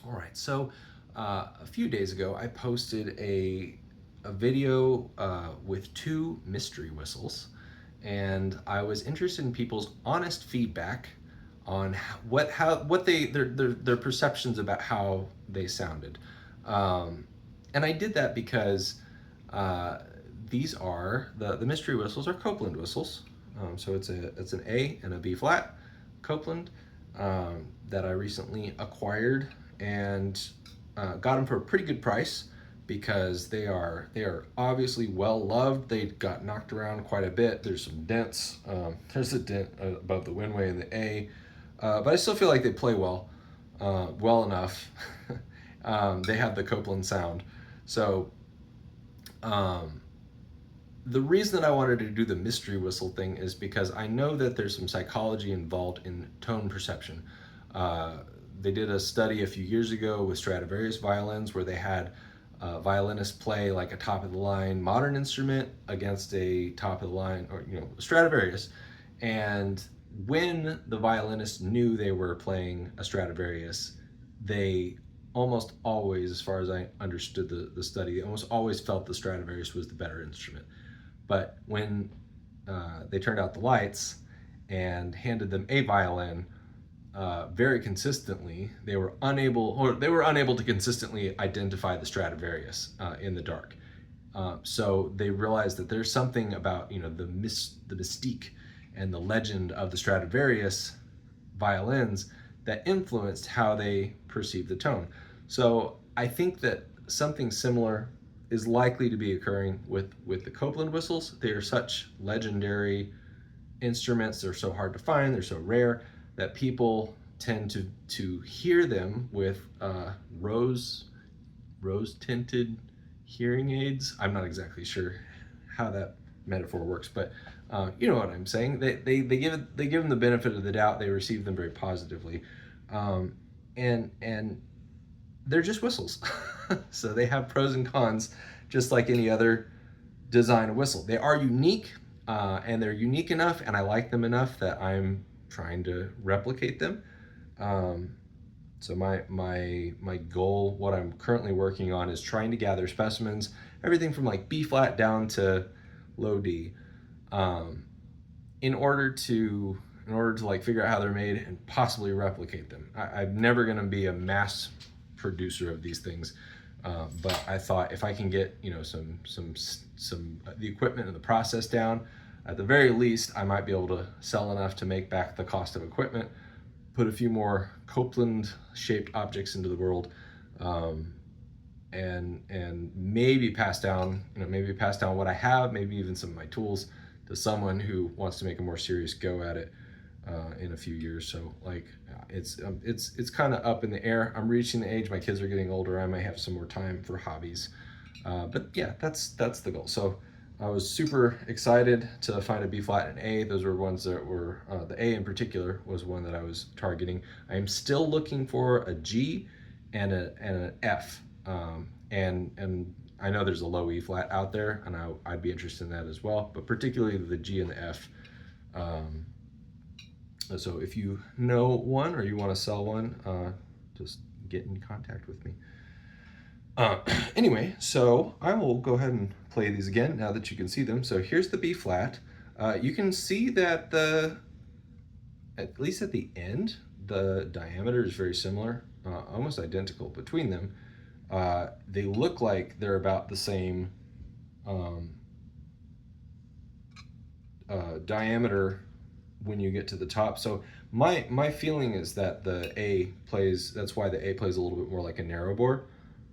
All right, so a few days ago, I posted a video with two mystery whistles, and I was interested in people's honest feedback on what their perceptions about how they sounded, um, and I did that because uh, these are the mystery whistles are Copeland whistles, so it's an A and a B flat Copeland that I recently acquired and got them for a pretty good price because they are obviously well loved. They got knocked around quite a bit. There's some dents. There's a dent above the windway in the A, but I still feel like they play well enough. They have the Copeland sound, so um, the reason that I wanted to do the mystery whistle thing is because I know that there's some psychology involved in tone perception. Uh, they did a study a few years ago with Stradivarius violins where they had violinists play like a top of the line modern instrument against a top of the line or Stradivarius, and when the violinist knew they were playing a Stradivarius, they almost always, as far as I understood the study, they almost always felt the Stradivarius was the better instrument. But when they turned out the lights and handed them a violin, very consistently, they were unable to consistently identify the Stradivarius in the dark. So they realized that there's something about the mystique and the legend of the Stradivarius violins that influenced how they perceive the tone. So I think that something similar is likely to be occurring with the Copeland whistles. They are such legendary instruments. They're so hard to find. They're so rare that people tend to hear them with rose tinted hearing aids. I'm not exactly sure how that metaphor works, but you know what I'm saying. They give them the benefit of the doubt. They receive them very positively, um, and they're just whistles. So they have pros and cons, just like any other design whistle. They are unique, and they're unique enough, and I like them enough that I'm trying to replicate them. Um, so my goal, what I'm currently working on, is trying to gather specimens, everything from like B flat down to low D, um, in order to like figure out how they're made and possibly replicate them. I'm never going to be a mass producer of these things, but I thought if I can get some the equipment and the process down, at the very least, I might be able to sell enough to make back the cost of equipment, put a few more Copeland shaped objects into the world, um, and maybe maybe pass down what I have, maybe even some of my tools to someone who wants to make a more serious go at it in a few years. So like it's kind of up in the air. I'm reaching the age. My kids are getting older. I might have some more time for hobbies. But yeah, that's the goal. So I was super excited to find a B flat and A. Those were ones that were the A in particular was one that I was targeting. I am still looking for a G and an F. And I know there's a low E flat out there, and I'd be interested in that as well. But particularly the G and the F. Um, so if you know one or you want to sell one, just get in contact with me. Uh, anyway, so I will go ahead and play these again now that you can see them. So here's the B flat. You can see that at least at the end, the diameter is very similar, almost identical between them. They look like they're about the same um, diameter when you get to the top. So my feeling is that the A plays. That's why the A plays a little bit more like a narrow bore,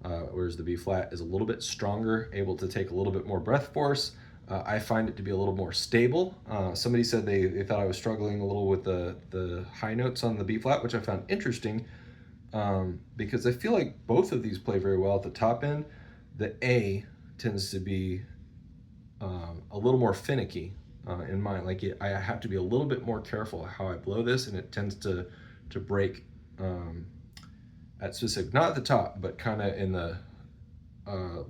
whereas the B flat is a little bit stronger, able to take a little bit more breath force. I find it to be a little more stable. Somebody said they thought I was struggling a little with the high notes on the B flat, which I found interesting because I feel like both of these play very well at the top end. The A tends to be a little more finicky in mine. I have to be a little bit more careful how I blow this, and it tends to break at specific, not at the top, but kind of in the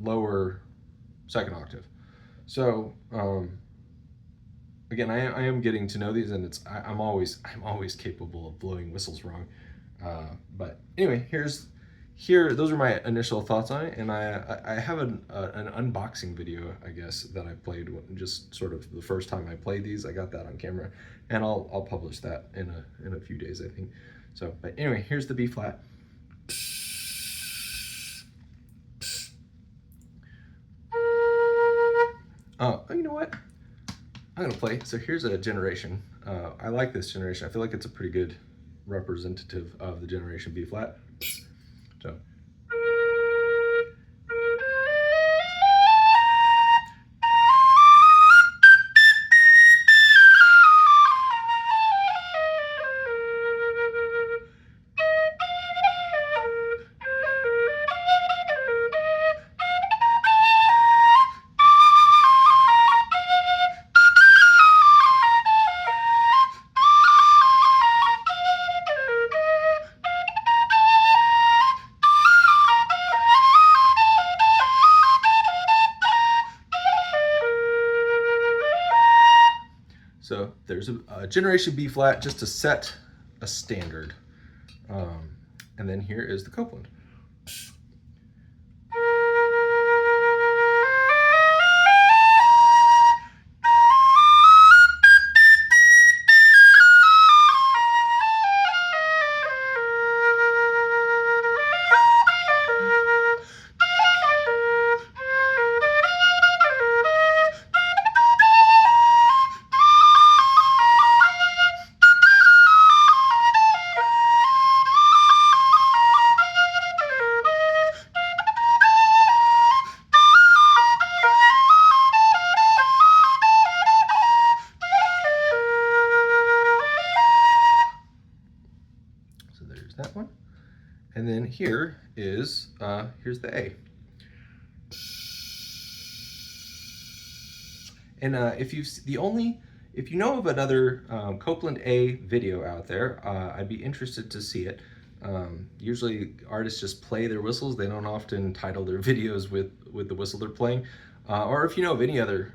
lower second octave. So again, I am getting to know these, and I'm always capable of blowing whistles wrong. But anyway, here, those are my initial thoughts on it, and I have an unboxing video, I guess, that I played, just sort of the first time I played these. I got that on camera, and I'll publish that in a few days, I think. So, but anyway, here's the B flat. Oh, you know what? I'm gonna play. So here's a generation. I like this generation. I feel like it's a pretty good representative of the generation B flat. So. So there's a generation B flat just to set a standard. And then here is the Copland. So there's that one. And then here is, here's the A. And if you know of another Copland A video out there, I'd be interested to see it. Usually artists just play their whistles. They don't often title their videos with the whistle they're playing. Or if you know of any other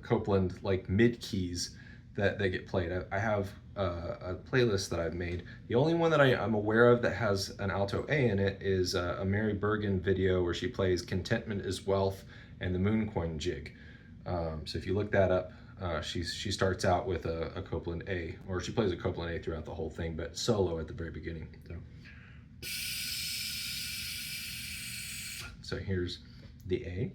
Copland like mid keys that get played. I have a playlist that I've made. The only one that I'm aware of that has an alto A in it is a Mary Bergen video where she plays Contentment is Wealth and the Mooncoin Jig. So if you look that up, she starts out with a Copland A, or she plays a Copland A throughout the whole thing, but solo at the very beginning. So here's the A.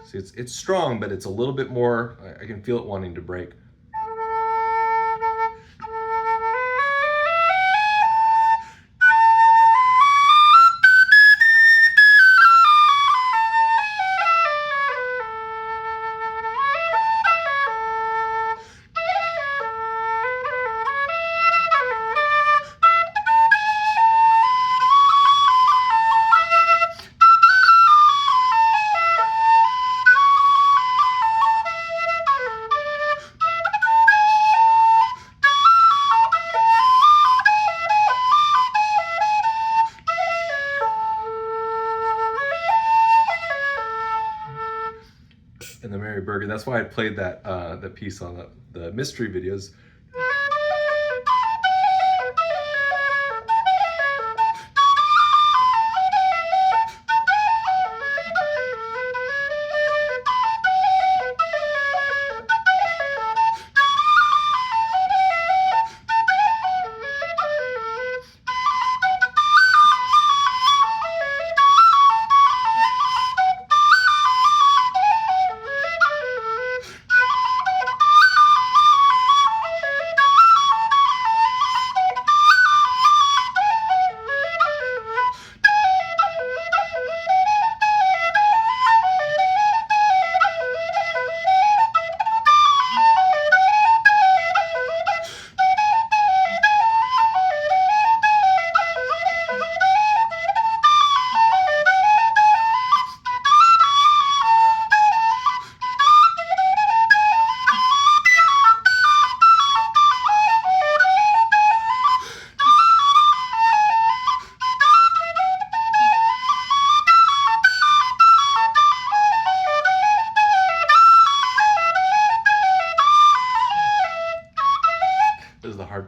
See, it's strong, but it's a little bit more, I can feel it wanting to break. And the Mary Bergen. That's why I played that the piece on the mystery videos.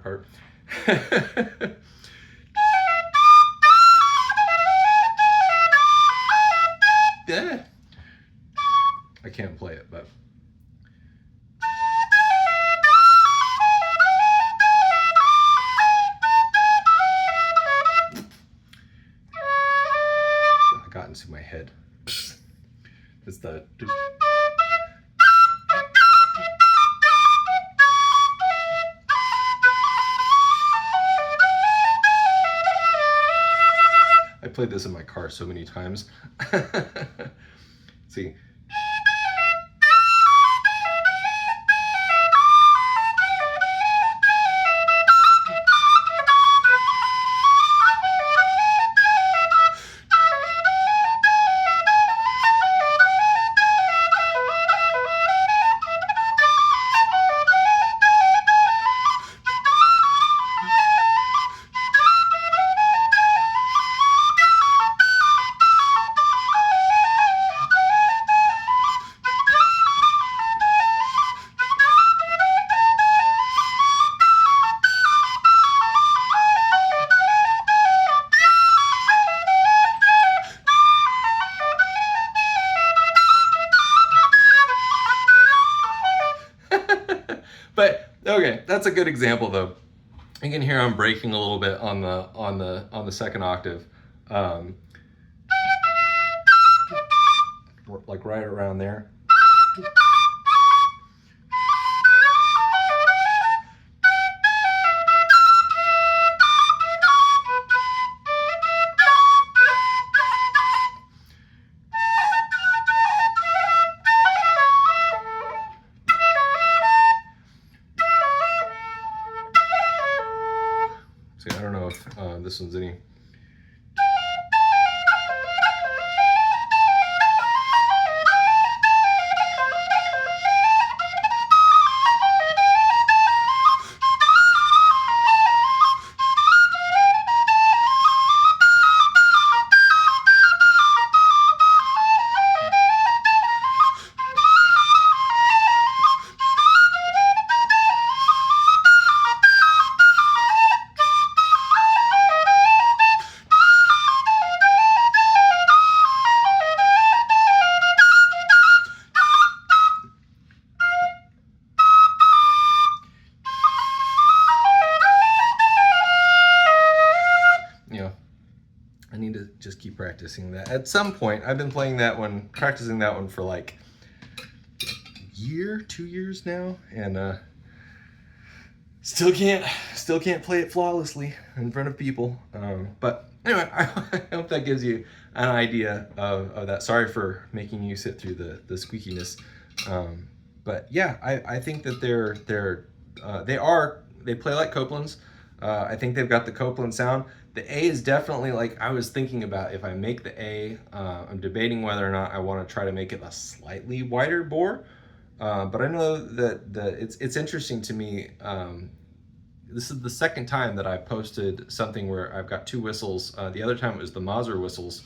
part. Yeah. I can't play it, but I got into my head. It's the I played this in my car so many times. See. But okay, that's a good example though. You can hear I'm breaking a little bit on the second octave, like right around there. See, I don't know if this one's any. You know, I need to just keep practicing that. At some point, I've been playing that one, practicing that one for like a year, 2 years now, and still can't play it flawlessly in front of people. But anyway, I hope that gives you an idea of that. Sorry for making you sit through the squeakiness. But yeah, I think that they play like Copelands. I think they've got the Copeland sound. The A is definitely, like, I was thinking about if I make the A, I'm debating whether or not I want to try to make it a slightly wider bore. But I know that it's interesting to me. This is the second time that I posted something where I've got two whistles. The other time it was the Mazur whistles,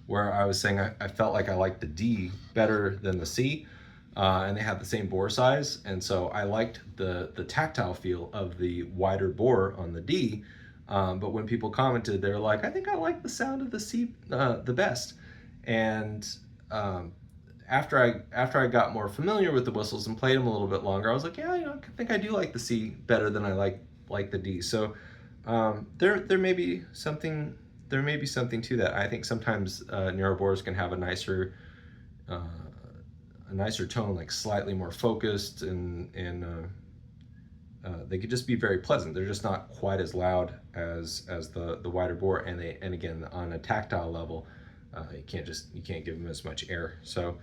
where I was saying I felt like I liked the D better than the C. And they had the same bore size, and so I liked the tactile feel of the wider bore on the D. But when people commented, they're like, I think I like the sound of the C the best. And after I got more familiar with the whistles and played them a little bit longer, I was like, yeah, I think I do like the C better than I like the D. So there may be something to that. I think sometimes narrow bores can have a nicer tone, like slightly more focused, and they could just be very pleasant. They're just not quite as loud as the wider bore, and again, on a tactile level, you can't give them as much air. So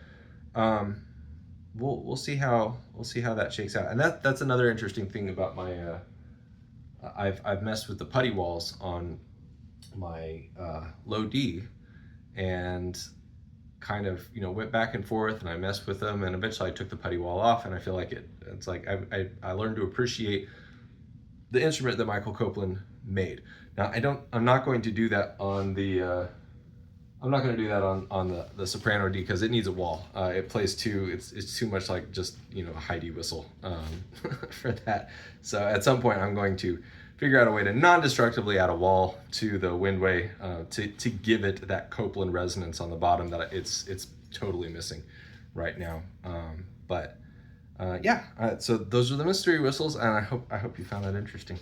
we'll see how that shakes out. And that's another interesting thing about my I've messed with the putty walls on my low D, and kind of went back and forth, and I messed with them, and eventually I took the putty wall off, and I feel like it's like I learned to appreciate the instrument that Michael Copeland made. Now I'm not going to do that on the the soprano D, because it needs a wall. It plays it's too much like just a high D whistle for that. So at some point I'm going to figure out a way to non-destructively add a wall to the Windway to give it that Copeland resonance on the bottom that it's totally missing right now. So those are the mystery whistles, and I hope you found that interesting.